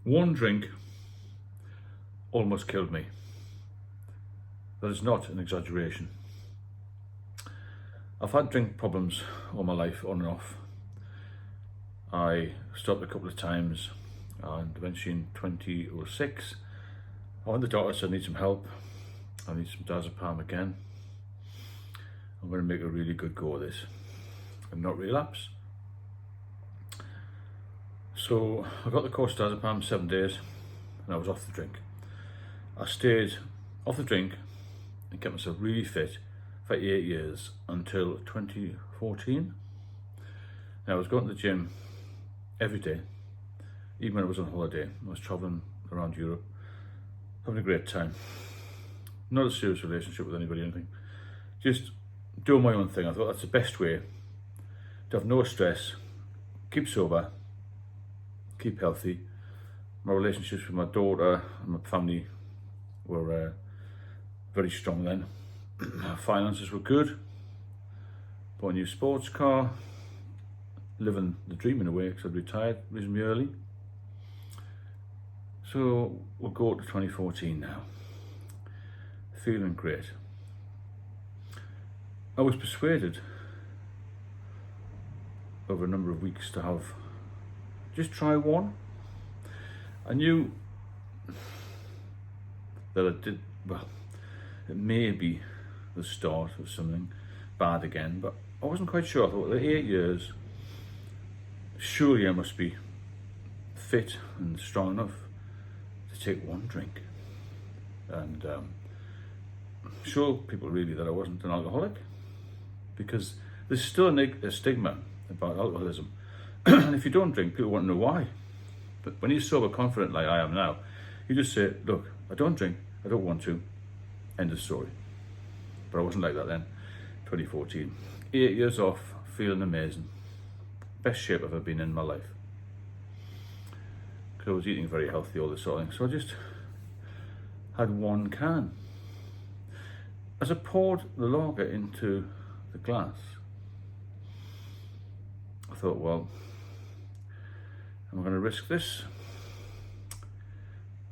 One drink almost killed me. That is not an exaggeration. I've had drink problems all my life, on and off. I stopped a couple of times, and eventually in 2006, I went to the doctor, said I need some help. I need some Diazepam again. I'm going to make a really good go of this and not relapse. So I got the course Diazepam 7 days and I was off the drink. I stayed off the drink and kept myself really fit for 8 years until 2014. Now I was going to the gym every day, even when I was on holiday. I was traveling around Europe, having a great time. Not a serious relationship with anybody or anything. Just doing my own thing. I thought that's the best way to have no stress, keep sober, keep healthy. My relationships with my daughter and my family were very strong then. My finances were good. Bought a new sports car, living the dream in a way because I'd retired reasonably early. So we'll go to 2014 now. Feeling great. I was persuaded over a number of weeks to have just try one. I knew that I did, well, it may be the start of something bad again, but I wasn't quite sure. I thought, 8 years, surely I must be fit and strong enough to take one drink. And show people really that I wasn't an alcoholic, because there's still a stigma about alcoholism. And if you don't drink, people want to know why. But when you're sober confident like I am now, you just say, look, I don't drink, I don't want to, end of story. But I wasn't like that then. 2014, 8 years off, feeling amazing. Best shape I've ever been in my life. Because I was eating very healthy, all this sort of thing. So I just had one can. As I poured the lager into the glass, I thought, well, am I going to risk this?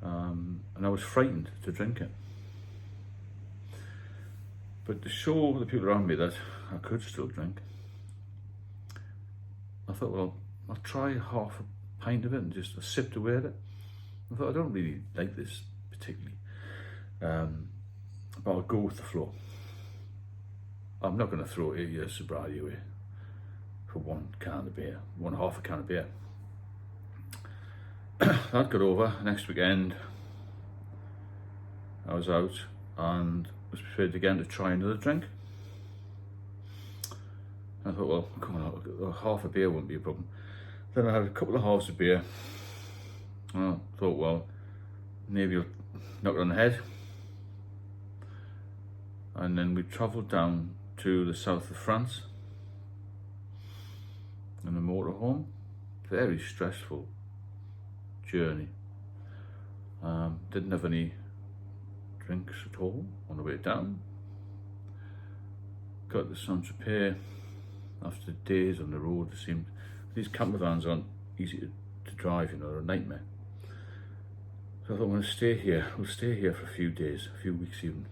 And I was frightened to drink it. But to show the people around me that I could still drink, I thought, well, I'll try half a pint of it and just sipped away at it. I thought, I don't really like this particularly, but I'll go with the flow. I'm not going to throw 8 years sobriety away for one can of beer, half a can of beer. That got over. Next weekend, I was out and was prepared again to try another drink. I thought, well, come on, half a beer won't be a problem. Then I had a couple of halves of beer. I thought, well, maybe I'll knock it on the head. And then we travelled down to the south of France in a motorhome. Very stressful journey. Didn't have any drinks at all on the way down. Got to Saint-Tropez after days on the road. It seemed these camper vans aren't easy to drive, you know, they're a nightmare. So I thought, I'm going to stay here. We'll stay here for a few days, a few weeks even.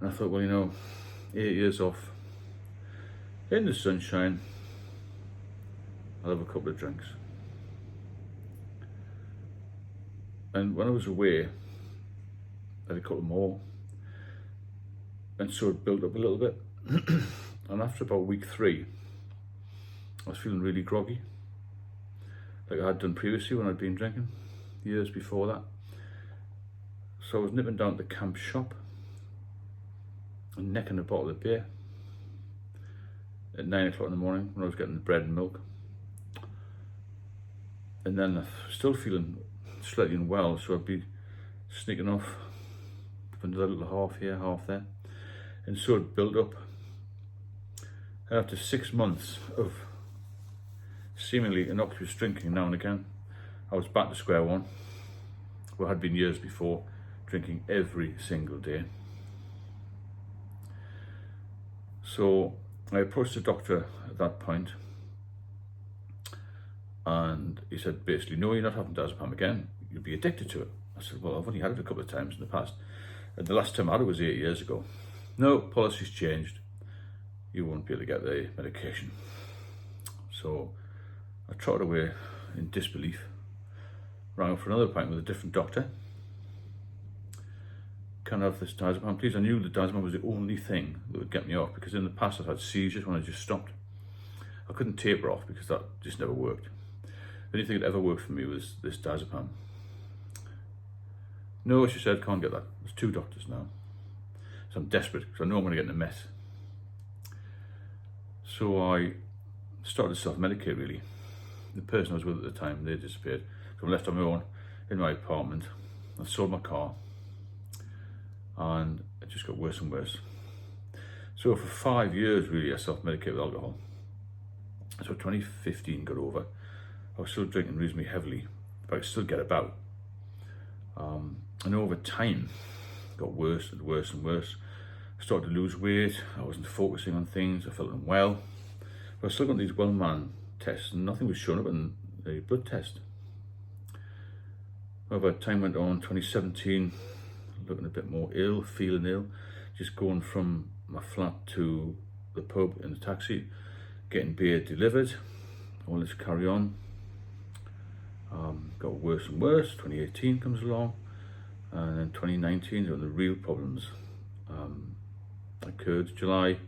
And I thought, well, you know, 8 years off in the sunshine, I'll have a couple of drinks. And when I was away, I had a couple more, and so it built up a little bit. And after about week 3, I was feeling really groggy, like I had done previously when I'd been drinking, years before that. So I was nipping down to the camp shop and necking a bottle of beer at 9 o'clock in the morning when I was getting the bread and milk. And then I was still feeling slightly unwell, so I'd be sneaking off for another little half here, half there. And so it built up. And after 6 months of seemingly innocuous drinking now and again, I was back to square one, where I had been years before, drinking every single day. So I approached the doctor at that point And he said, basically, no, you're not having diazepam again. You'll be addicted to it. I said, well, I've only had it a couple of times in the past. And the last time I had it was 8 years ago. No, policy's changed. You won't be able to get the medication. So I trotted away in disbelief, rang up for another appointment with a different doctor. Can I have this diazepam, please? I knew the diazepam was the only thing that would get me off, because in the past I've had seizures when I just stopped. I couldn't taper off because that just never worked. The only thing that ever worked for me was this diazepam. No, she said, can't get that. There's 2 doctors now. So I'm desperate because I know I'm going to get in a mess. So I started to self-medicate, really. The person I was with at the time, they disappeared. So I'm left on my own in my apartment. I sold my car and it just got worse and worse. So for 5 years, really, I self-medicated with alcohol. So 2015 got over. I was still drinking reasonably heavily, but I could still get about. And over time, it got worse and worse and worse. I started to lose weight. I wasn't focusing on things. I felt unwell. But I still got these well-man tests, and nothing was showing up in the blood test. However, time went on. 2017, looking a bit more ill, feeling ill, just going from my flat to the pub in the taxi, getting beer delivered, all this carry on. Got worse and worse. 2018 comes along, and then 2019 when the real problems occurred. July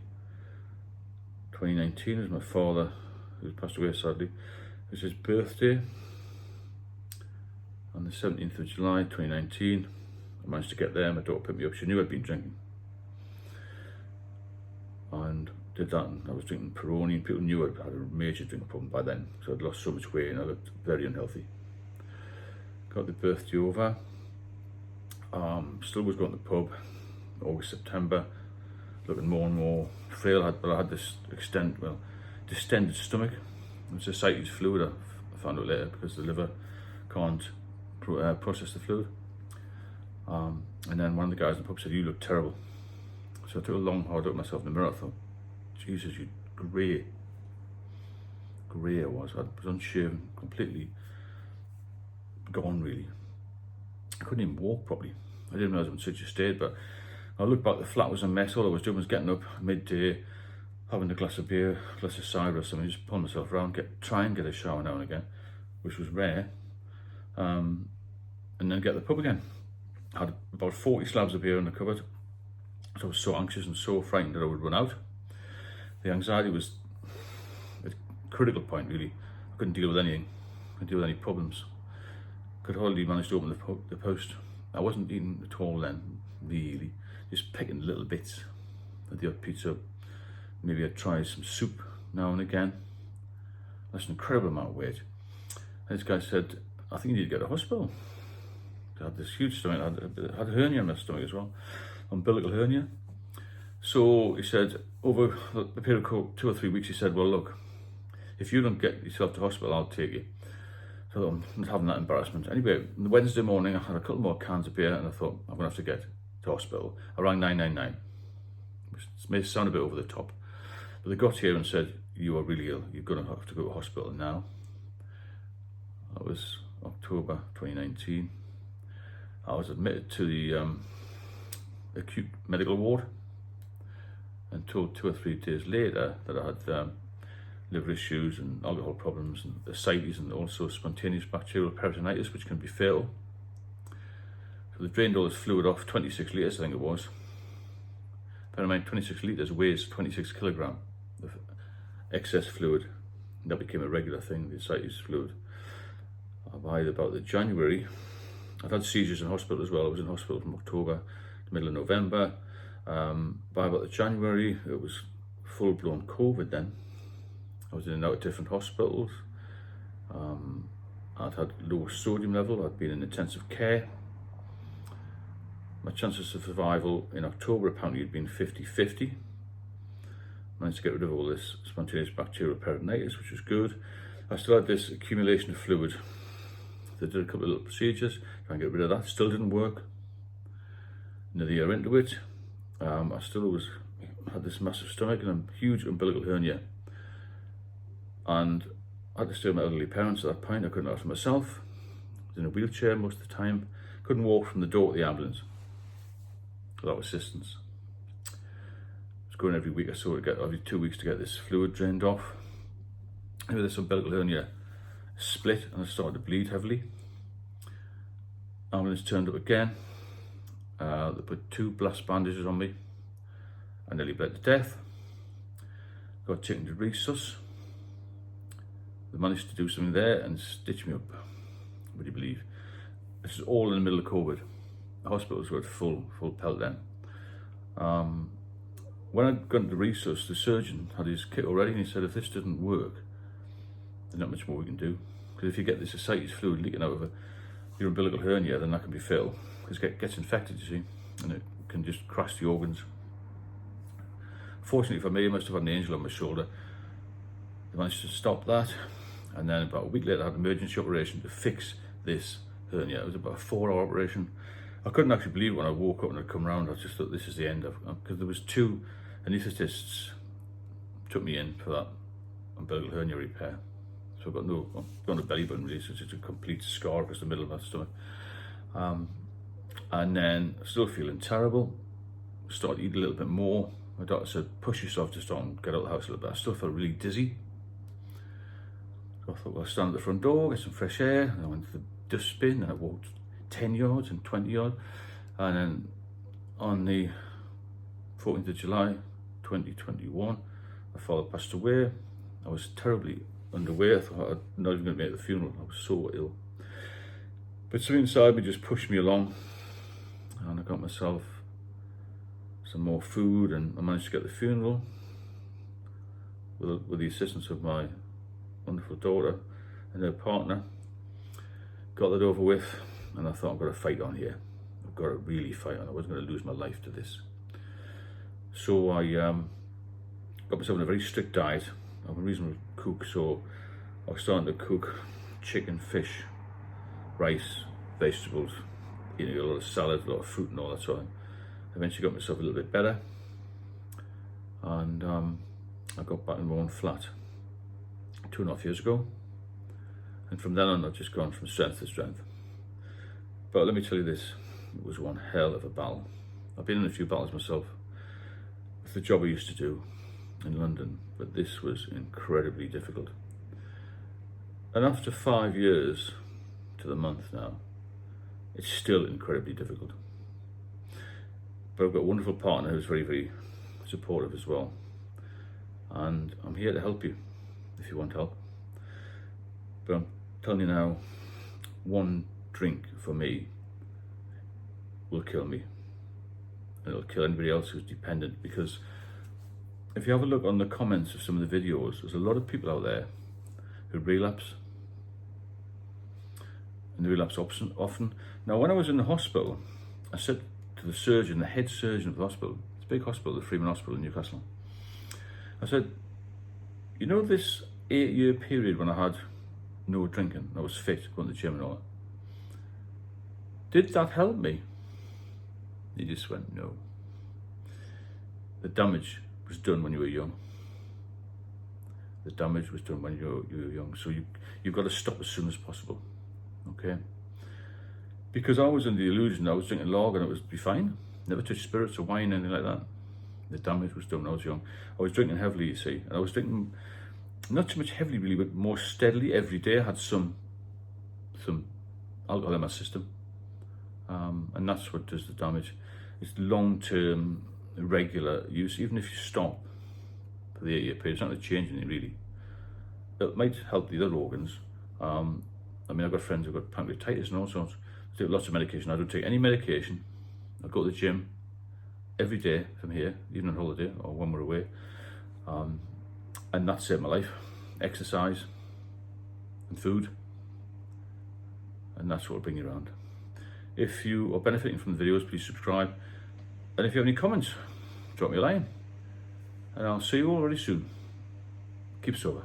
2019 is my father, who's passed away sadly. It was his birthday on the 17th of July 2019. I managed to get there. My daughter picked me up. She knew I'd been drinking, and did that. And I was drinking Peroni, and people knew I had a major drinking problem by then, so I'd lost so much weight and I looked very unhealthy. Got the birthday over. Still was going to the pub. August, September, looking more and more frail. But I had this distended stomach. It's ascites fluid. I found out later, because the liver can't process the fluid. And then one of the guys in the pub said, "You look terrible." So I took a long, hard look at myself in the mirror. I thought, Jesus, you grey. Grey I was. I was unshaven, completely gone, really. I couldn't even walk properly. I didn't realise I was in such a state, but I looked back, the flat was a mess. All I was doing was getting up midday, having a glass of beer, a glass of cider or something, just pulling myself around, try and get a shower now and again, which was rare, and then get to the pub again. I had about 40 slabs of beer in the cupboard, so I was so anxious and so frightened that I would run out. The anxiety was at a critical point, really. I couldn't deal with anything. I couldn't deal with any problems. Could hardly manage to open the post. I wasn't eating at all then, really. Just picking little bits of the odd pizza. Maybe I'd try some soup now and again. That's an incredible amount of weight. And this guy said, "I think you need to go to hospital." I had this huge stomach. I had a hernia in my stomach as well, umbilical hernia. So he said, over a period of 2 or 3 weeks, he said, "Well, look, if you don't get yourself to hospital, I'll take you." So I'm not having that embarrassment. Anyway, on the Wednesday morning, I had a couple more cans of beer, and I thought, I'm going to have to get to hospital. I rang 999, which may sound a bit over the top, but they got here and said, "You are really ill. You're going to have to go to hospital now." That was October 2019. I was admitted to the acute medical ward, and told 2 or 3 days later that I had liver issues and alcohol problems and ascites, and also spontaneous bacterial peritonitis, which can be fatal. So they drained all this fluid off, 26 litres I think it was. Bear in mind, 26 litres weighs 26 kilogram of excess fluid. And that became a regular thing, the ascites fluid. By about the January, I've had seizures in hospital as well. I was in hospital from October to middle of November. By about the January, it was full-blown COVID then. I was in and out of different hospitals. I'd had low sodium level. I'd been in intensive care. My chances of survival in October apparently had been 50-50. Managed to get rid of all this spontaneous bacterial peritonitis, which was good. I still had this accumulation of fluid. They did a couple of little procedures, try and get rid of that. Still didn't work. Another year into it, I still had this massive stomach and a huge umbilical hernia. And I had to stay with my elderly parents at that point. I couldn't ask for myself. I was in a wheelchair most of the time. Couldn't walk from the door to the ambulance without assistance. I was going every week or so to get, every 2 weeks to get this fluid drained off. Anyway, this umbilical hernia split and I started to bleed heavily. Ambulance turned up again. They put 2 blast bandages on me. I nearly bled to death. Got taken to resus. They managed to do something there and stitch me up. Would you believe? This is all in the middle of COVID. The hospitals were at full pelt then. When I'd gone to resus, the surgeon had his kit already and he said, if this doesn't work, there's not much more we can do. Because if you get this ascites fluid leaking out of your umbilical hernia, then that can be fatal. Because it gets infected, you see, and it can just crash the organs. Fortunately for me, I must have had an angel on my shoulder. They managed to stop that. And then about a week later, I had an emergency operation to fix this hernia. It was about a 4-hour operation. I couldn't actually believe it when I woke up and I'd come round. I just thought this is the end of, because there was 2 anaesthetists took me in for that umbilical hernia repair. So I've got a belly button really, so it's just a complete scar across the middle of my stomach. And then still feeling terrible. Started to eat a little bit more. My doctor said, push yourself to start and get out of the house a little bit. I still felt really dizzy. So I thought, well, I'll stand at the front door, get some fresh air. And I went to the dustbin and I walked 10 yards and 20 yards. And then on the 14th of July, 2021, my father passed away. I was terribly underway. I thought I'd not even going to make the funeral. I was so ill. But something inside me just pushed me along. And I got myself some more food and I managed to get the funeral with the assistance of my wonderful daughter and her partner. Got that over with and I thought, I've got to fight on here. I've got to really fight on. I wasn't going to lose my life to this. So I got myself on a very strict diet. I'm a reasonable cook, so I was starting to cook chicken, fish, rice, vegetables, eating a lot of salad, a lot of fruit and all that sort of thing. Eventually got myself a little bit better and I got back in my own flat 2.5 years ago, and from then on I've just gone from strength to strength. But let me tell you this, it was one hell of a battle. I've been in a few battles myself with the job I used to do in London, but this was incredibly difficult. And after 5 years to the month now, it's still incredibly difficult. But I've got a wonderful partner who's very, very supportive as well. And I'm here to help you if you want help. But I'm telling you now, one drink for me will kill me. And it'll kill anybody else who's dependent, because if you have a look on the comments of some of the videos, there's a lot of people out there who relapse. And they relapse often. Now, when I was in the hospital, I said to the surgeon, the head surgeon of the hospital, it's a big hospital, the Freeman Hospital in Newcastle, I said, you know this 8-year period when I had no drinking, I was fit, going to the gym and all that, did that help me? He just went, no. The damage was done when you were young. The damage was done when you were young. So you've got to stop as soon as possible, okay? Because I was under the illusion I was drinking lager and it would be fine. Never touched spirits or wine, anything like that. The damage was done when I was young. I was drinking heavily, you see, and I was drinking not too much heavily really, but more steadily every day. I had some alcohol in my system, and that's what does the damage. It's long-term, regular use. Even if you stop for the 8-year period, it's not going to change anything really. It might help the other organs. I mean, I've got friends who've got pancreatitis and all sorts. They take lots of medication. I don't take any medication. I go to the gym every day from here, even on holiday or when we're away. And that saved my life. Exercise and food. And that's what will bring you around. If you are benefiting from the videos, please subscribe. And if you have any comments, drop me a line. And I'll see you all very soon. Keep sober.